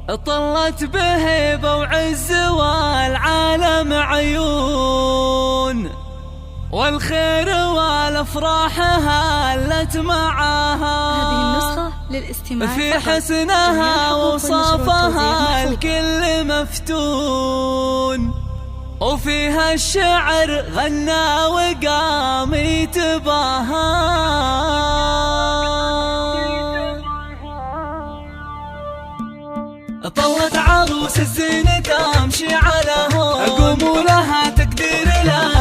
طلت بهيبة وعز والعالم عيون، والخير والافراح هلت معاها. هذه النسخة للاستماع في حسنها وصافها الكل مفتون، وفيها الشعر غنى وقام يتباهى. طلت عروس الزينة تمشي على هون، قوموا لها تقدير لها